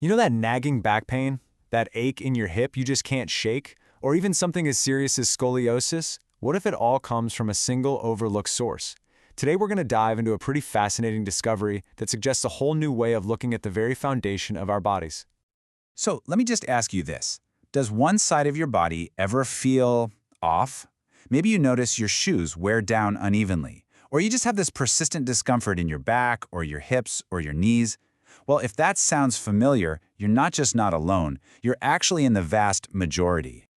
You know that nagging back pain? That ache in your hip you just can't shake? Or even something as serious as scoliosis? What if it all comes from a single overlooked source? Today we're going to dive into a pretty fascinating discovery that suggests a whole new way of looking at the very foundation of our bodies. So let me just ask you this. Does one side of your body ever feel off? Maybe you notice your shoes wear down unevenly, or you just have this persistent discomfort in your back or your hips or your knees. Well, if that sounds familiar, you're not just not alone, you're actually in the vast majority.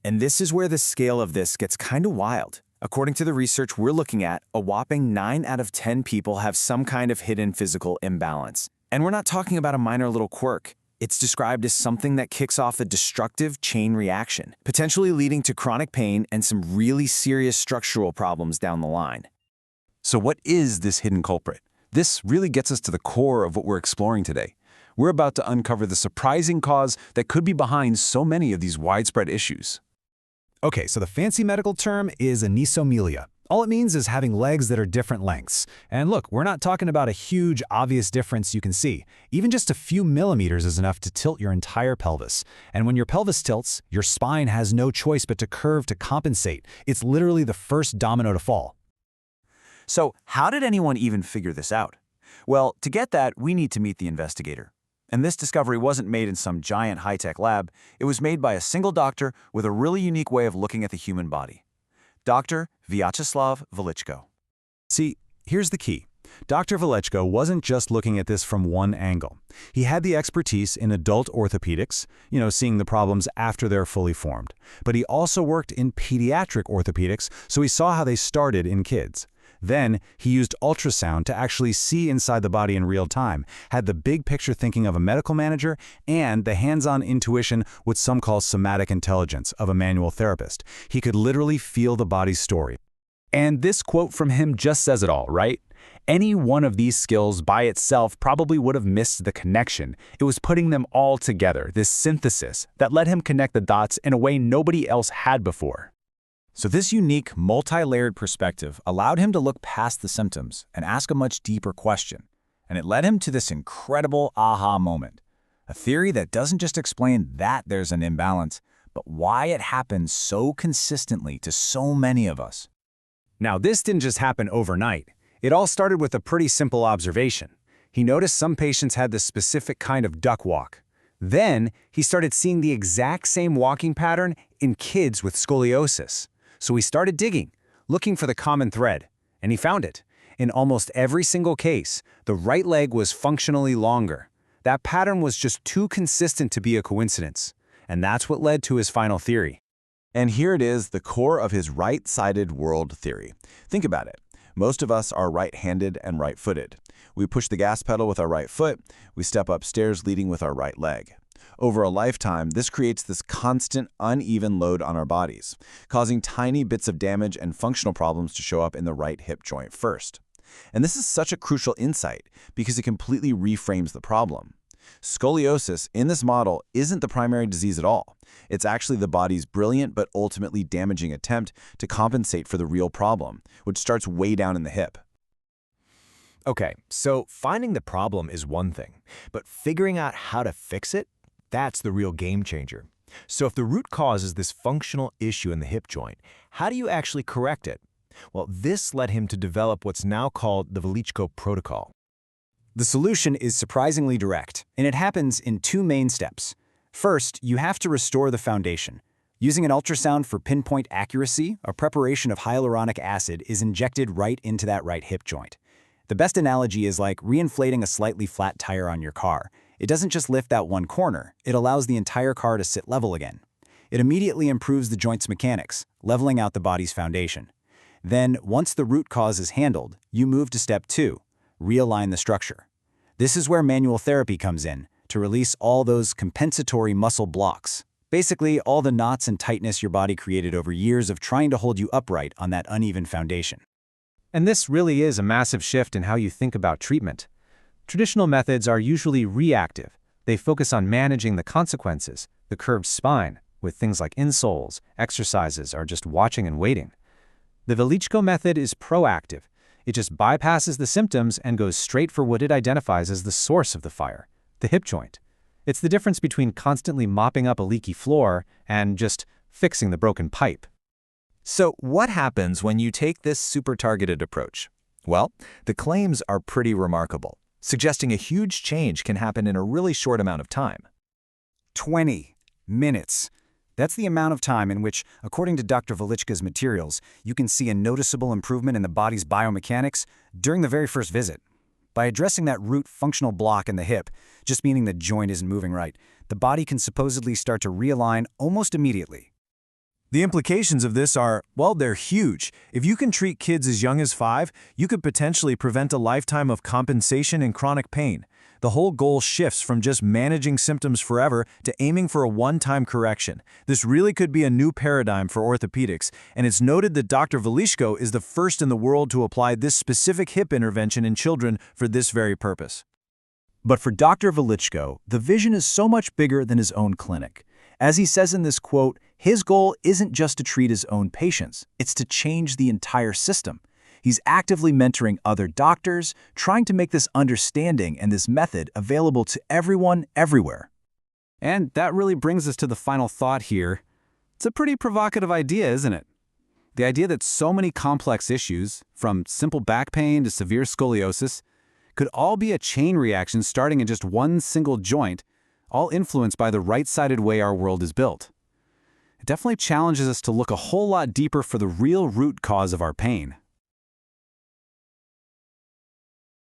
And this is where the scale of this gets kind of wild. According to the research we're looking at, a whopping 9 out of 10 people have some kind of hidden physical imbalance. And we're not talking about a minor little quirk. It's described as something that kicks off a destructive chain reaction, potentially leading to chronic pain and some really serious structural problems down the line. So what is this hidden culprit? This really gets us to the core of what we're exploring today. We're about to uncover the surprising cause that could be behind so many of these widespread issues. Okay, so the fancy medical term is anisomelia. All it means is having legs that are different lengths. And look, we're not talking about a huge, obvious difference you can see. Even just a few millimeters is enough to tilt your entire pelvis. And when your pelvis tilts, your spine has no choice but to curve to compensate. It's literally the first domino to fall. So how did anyone even figure this out? Well, to get that, we need to meet the investigator. And this discovery wasn't made in some giant high-tech lab. It was made by a single doctor with a really unique way of looking at the human body. Dr. Vyacheslav Velichko. See, here's the key. Dr. Velichko wasn't just looking at this from one angle. He had the expertise in adult orthopedics, seeing the problems after they're fully formed. But he also worked in pediatric orthopedics, so he saw how they started in kids. Then, he used ultrasound to actually see inside the body in real time, had the big picture thinking of a medical manager, and the hands-on intuition, what some call somatic intelligence, of a manual therapist. He could literally feel the body's story. And this quote from him just says it all, right? Any one of these skills by itself probably would have missed the connection. It was putting them all together, this synthesis, that let him connect the dots in a way nobody else had before. So this unique, multi-layered perspective allowed him to look past the symptoms and ask a much deeper question. And it led him to this incredible aha moment. A theory that doesn't just explain that there's an imbalance, but why it happens so consistently to so many of us. Now, this didn't just happen overnight. It all started with a pretty simple observation. He noticed some patients had this specific kind of duck walk. Then, he started seeing the exact same walking pattern in kids with scoliosis. So he started digging, looking for the common thread, and he found it. In almost every single case, the right leg was functionally longer. That pattern was just too consistent to be a coincidence, and that's what led to his final theory. And here it is, the core of his right-sided world theory. Think about it. Most of us are right-handed and right-footed. We push the gas pedal with our right foot, we step upstairs leading with our right leg. Over a lifetime, this creates this constant, uneven load on our bodies, causing tiny bits of damage and functional problems to show up in the right hip joint first. And this is such a crucial insight because it completely reframes the problem. Scoliosis in this model isn't the primary disease at all. It's actually the body's brilliant but ultimately damaging attempt to compensate for the real problem, which starts way down in the hip. Okay, so finding the problem is one thing, but figuring out how to fix it, that's the real game changer. So if the root cause is this functional issue in the hip joint, how do you actually correct it? Well, this led him to develop what's now called the Velichko protocol. The solution is surprisingly direct, and it happens in 2 main steps. First, you have to restore the foundation. Using an ultrasound for pinpoint accuracy, a preparation of hyaluronic acid is injected right into that right hip joint. The best analogy is like reinflating a slightly flat tire on your car. It doesn't just lift that one corner, it allows the entire car to sit level again. It immediately improves the joint's mechanics, leveling out the body's foundation. Then, once the root cause is handled, you move to step 2, realign the structure. This is where manual therapy comes in, to release all those compensatory muscle blocks. Basically, all the knots and tightness your body created over years of trying to hold you upright on that uneven foundation. And this really is a massive shift in how you think about treatment. Traditional methods are usually reactive. They focus on managing the consequences, the curved spine, with things like insoles, exercises, or just watching and waiting. The Velichko method is proactive. It just bypasses the symptoms and goes straight for what it identifies as the source of the fire, the hip joint. It's the difference between constantly mopping up a leaky floor and just fixing the broken pipe. So what happens when you take this super targeted approach? Well, the claims are pretty remarkable, suggesting a huge change can happen in a really short amount of time. 20 minutes. That's the amount of time in which, according to Dr. Velichka's materials, you can see a noticeable improvement in the body's biomechanics during the very first visit. By addressing that root functional block in the hip, just meaning the joint isn't moving right, the body can supposedly start to realign almost immediately. The implications of this are, well, they're huge. If you can treat kids as young as 5, you could potentially prevent a lifetime of compensation and chronic pain. The whole goal shifts from just managing symptoms forever to aiming for a one-time correction. This really could be a new paradigm for orthopedics, and it's noted that Dr. Velichko is the first in the world to apply this specific hip intervention in children for this very purpose. But for Dr. Velichko, the vision is so much bigger than his own clinic. As he says in this quote, his goal isn't just to treat his own patients, it's to change the entire system. He's actively mentoring other doctors, trying to make this understanding and this method available to everyone, everywhere. And that really brings us to the final thought here. It's a pretty provocative idea, isn't it? The idea that so many complex issues, from simple back pain to severe scoliosis, could all be a chain reaction starting in just one single joint, all influenced by the right-sided way our world is built. It definitely challenges us to look a whole lot deeper for the real root cause of our pain.